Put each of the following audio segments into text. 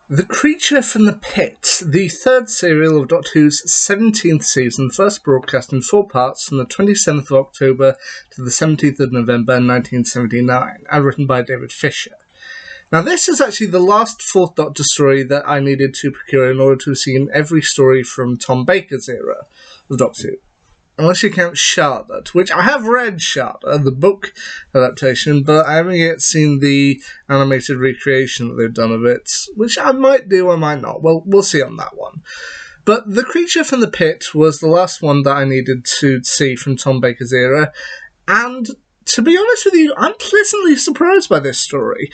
The Creature from the Pit, the third serial of Doctor Who's 17th season, first broadcast in 4 parts from the 27th of October to the 17th of November 1979, and written by David Fisher. Now, this is actually the last Fourth Doctor story that I needed to procure in order to have seen every story from Tom Baker's era of Doctor Who. Unless you count Charlotte, which I have read Charlotte, the book adaptation, but I haven't yet seen the animated recreation that they've done of it, which I might do, I might not. Well, we'll see on that one. But The Creature from the Pit was the last one that I needed to see from Tom Baker's era, and to be honest with you, I'm pleasantly surprised by this story.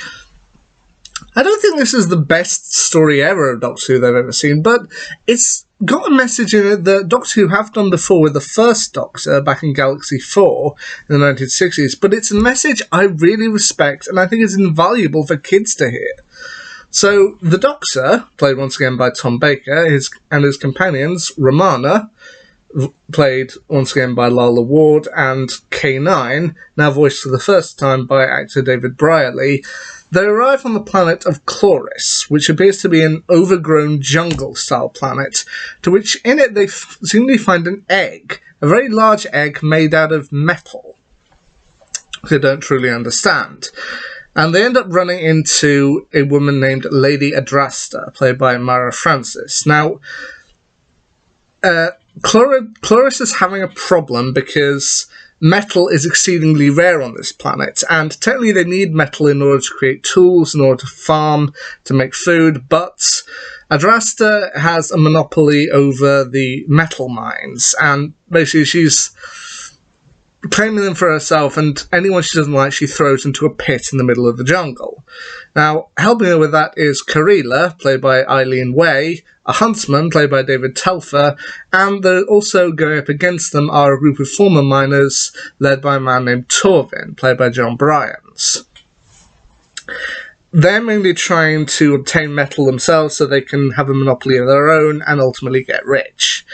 I don't think this is the best story ever of Doctor Who they've ever seen, but it's got a message in it that Doctor Who have done before with the first Doctor back in Galaxy 4 in the 1960s, but it's a message I really respect and I think is invaluable for kids to hear. So, the Doctor, played once again by Tom Baker, and his companions, Romana, played once again by Lalla Ward, and K9, now voiced for the first time by actor David Brierley, they arrive on the planet of Chloris, which appears to be an overgrown jungle-style planet, to which in it they seemingly find an egg, a very large egg made out of metal. They don't truly understand. And they end up running into a woman named Lady Adrasta, played by Mara Francis. Now, Chloris is having a problem because metal is exceedingly rare on this planet, and technically they need metal in order to create tools, in order to farm, to make food, but Adrasta has a monopoly over the metal mines, and basically she's claiming them for herself, and anyone she doesn't like she throws into a pit in the middle of the jungle. Now, helping her with that is Karila, played by Eileen Way, a huntsman, played by David Telfer, and they're also going up against them are a group of former miners, led by a man named Torvin, played by John Bryans. They're mainly trying to obtain metal themselves so they can have a monopoly of their own and ultimately get rich.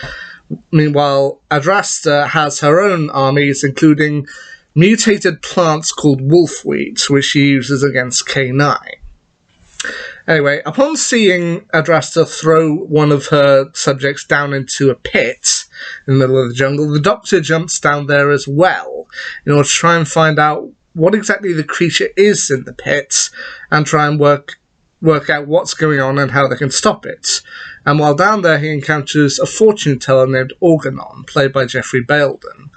Meanwhile, Adrasta has her own armies, including mutated plants called wolfweed, which she uses against K9. Anyway, upon seeing Adrasta throw one of her subjects down into a pit in the middle of the jungle, the Doctor jumps down there as well in order to try and find out what exactly the creature is in the pit and try and work out what's going on and how they can stop it. And while down there, he encounters a fortune teller named Organon, played by Jeffrey Belden,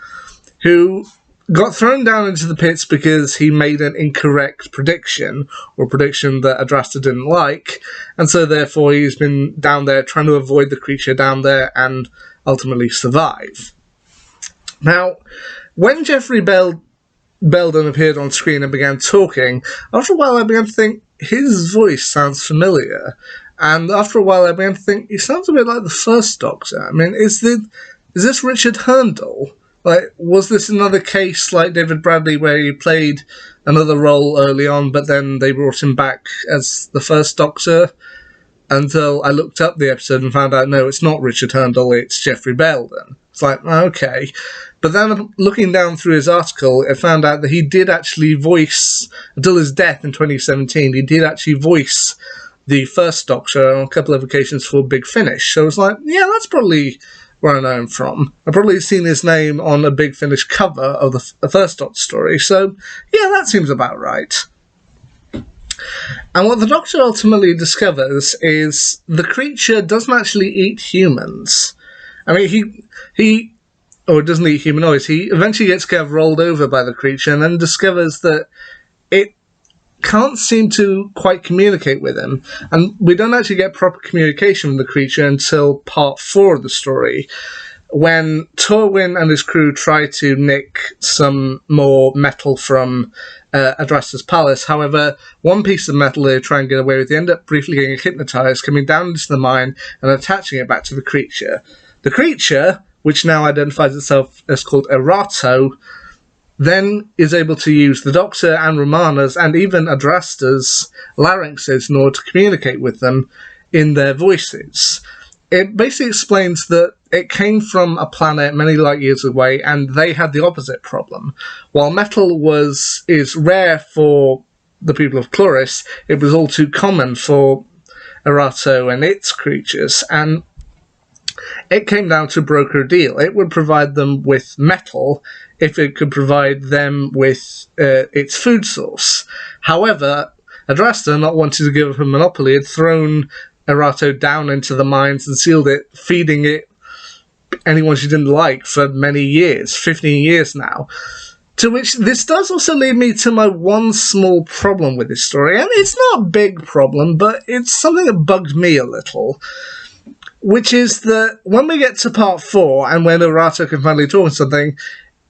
who got thrown down into the pits because he made an incorrect prediction, or a prediction that Adrasta didn't like, and so therefore he's been down there trying to avoid the creature down there and ultimately survive. Now, when Jeffrey Belden appeared on screen and began talking, after a while I began to think, his voice sounds familiar. And after a while I began to think, he sounds a bit like the first Doctor. I mean, is this Richard Herndl? Like, was this another case like David Bradley where he played another role early on, but then they brought him back as the first Doctor? Until I looked up the episode and found out, no, it's not Richard Herndl, it's Jeffrey Belden. It's like, okay. But then looking down through his article, I found out that he did actually voice, until his death in 2017, he did actually voice the first Doctor on a couple of occasions for Big Finish. So I was like, yeah, that's probably where I know him from. I've probably seen his name on a Big Finish cover of the first Doctor story, so yeah, that seems about right. And what the Doctor ultimately discovers is the creature doesn't actually eat humans. I mean, he doesn't eat humanoids. He eventually gets kind of rolled over by the creature and then discovers that it can't seem to quite communicate with him. And we don't actually get proper communication with the creature until part 4 of the story, when Torwin and his crew try to nick some more metal from Adrasta's palace. However, one piece of metal they try and get away with, they end up briefly getting hypnotized, coming down into the mine and attaching it back to the creature. The creature, which now identifies itself as called Erato, then is able to use the Doctor and Romana's and even Adrasta's larynxes in order to communicate with them in their voices. It basically explains that it came from a planet many light years away and they had the opposite problem. While metal is rare for the people of Chloris, it was all too common for Erato and its creatures, and it came down to broker a deal. It would provide them with metal if it could provide them with its food source. However, Adrasta, not wanting to give up a monopoly, had thrown Erato down into the mines and sealed it, feeding it anyone she didn't like for many years, 15 years now. To which this does also lead me to my one small problem with this story, and it's not a big problem, but it's something that bugged me a little, which is that when we get to part 4 and when Erato can finally talk on something,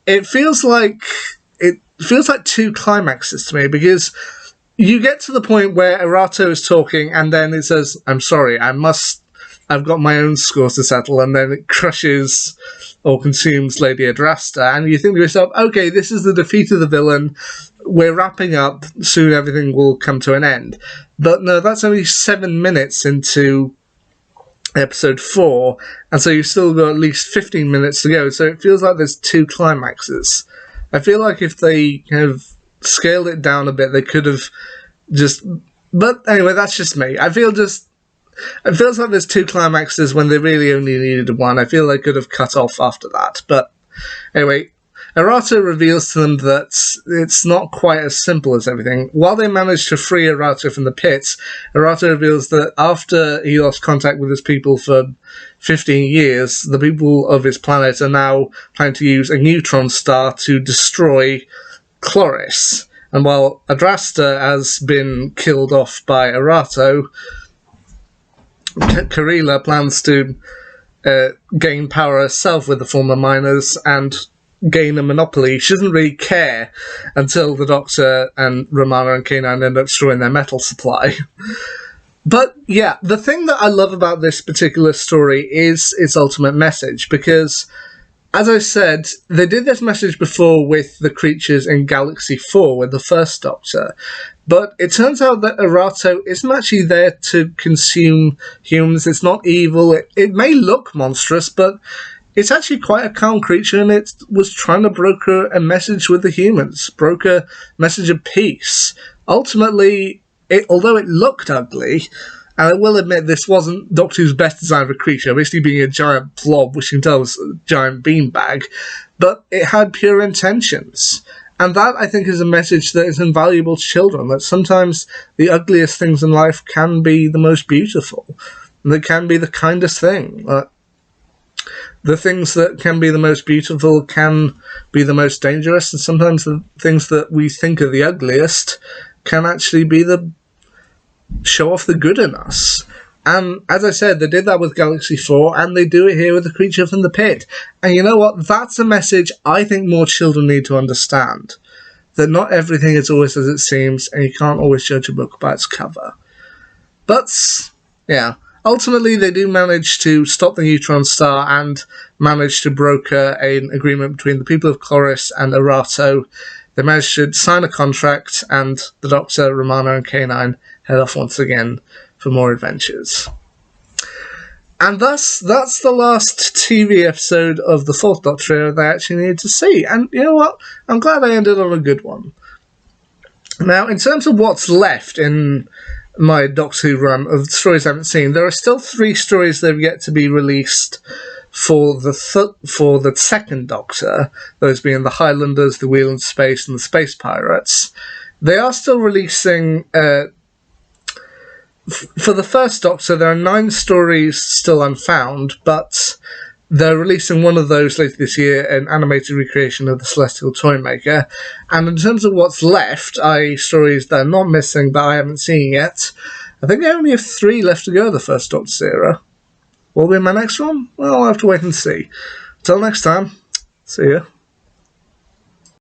it feels like two climaxes to me, because you get to the point where Erato is talking and then it says, "I'm sorry, I've got my own scores to settle," and then it crushes or consumes Lady Adrasta, and you think to yourself, okay, this is the defeat of the villain, we're wrapping up, soon everything will come to an end. But no, that's only 7 minutes into episode 4, and so you've still got at least 15 minutes to go, so it feels like there's two climaxes. I feel like if they kind of scaled it down a bit, they could have just... But anyway, that's just me. It feels like there's two climaxes when they really only needed one. I feel they could have cut off after that. But anyway, Erato reveals to them that it's not quite as simple as everything. While they manage to free Erato from the pits, Erato reveals that after he lost contact with his people for 15 years, the people of his planet are now planning to use a neutron star to destroy Chloris. And while Adrasta has been killed off by Erato, Karila plans to gain power herself with the former miners and gain a monopoly. She doesn't really care until the Doctor and Romana and K9 end up destroying their metal supply. But yeah, the thing that I love about this particular story is its ultimate message, because, as I said, they did this message before with the creatures in Galaxy 4 with the first Doctor, but it turns out that Erato isn't actually there to consume humans. It's not evil. It may look monstrous, but it's actually quite a calm creature, and it was trying to broker a message with the humans, broker a message of peace. Ultimately, although it looked ugly, and I will admit this wasn't Doctor Who's best design of a creature, basically being a giant blob, which you can tell was a giant beanbag, but it had pure intentions. And that, I think, is a message that is invaluable to children, that sometimes the ugliest things in life can be the most beautiful, and they can be the kindest thing. The things that can be the most beautiful can be the most dangerous, and sometimes the things that we think are the ugliest can actually be show off the good in us. And as I said, they did that with Galaxy 4, and they do it here with the creature from the pit. And you know what? That's a message I think more children need to understand. That not everything is always as it seems, and you can't always judge a book by its cover. But, yeah, ultimately they do manage to stop the neutron star and manage to broker an agreement between the people of Chloris and Erato. They managed to sign a contract, and the Doctor, Romana, and K9 head off once again for more adventures. And thus, that's the last TV episode of the Fourth Doctor era they actually needed to see. And you know what? I'm glad I ended on a good one. Now, in terms of what's left in my Doctor Who run of stories I haven't seen, there are still 3 stories that have yet to be released for the second Doctor, those being the Highlanders, the Wheel in Space, and the Space Pirates. They are still releasing... for the first Doctor, there are 9 stories still unfound, but they're releasing one of those later this year, an animated recreation of the Celestial Toymaker. And in terms of what's left, i.e. stories that are not missing but I haven't seen yet, I think I only have 3 left to go of the first Doctor's era. Will be my next one? Well, I'll have to wait and see. Till next time, see ya.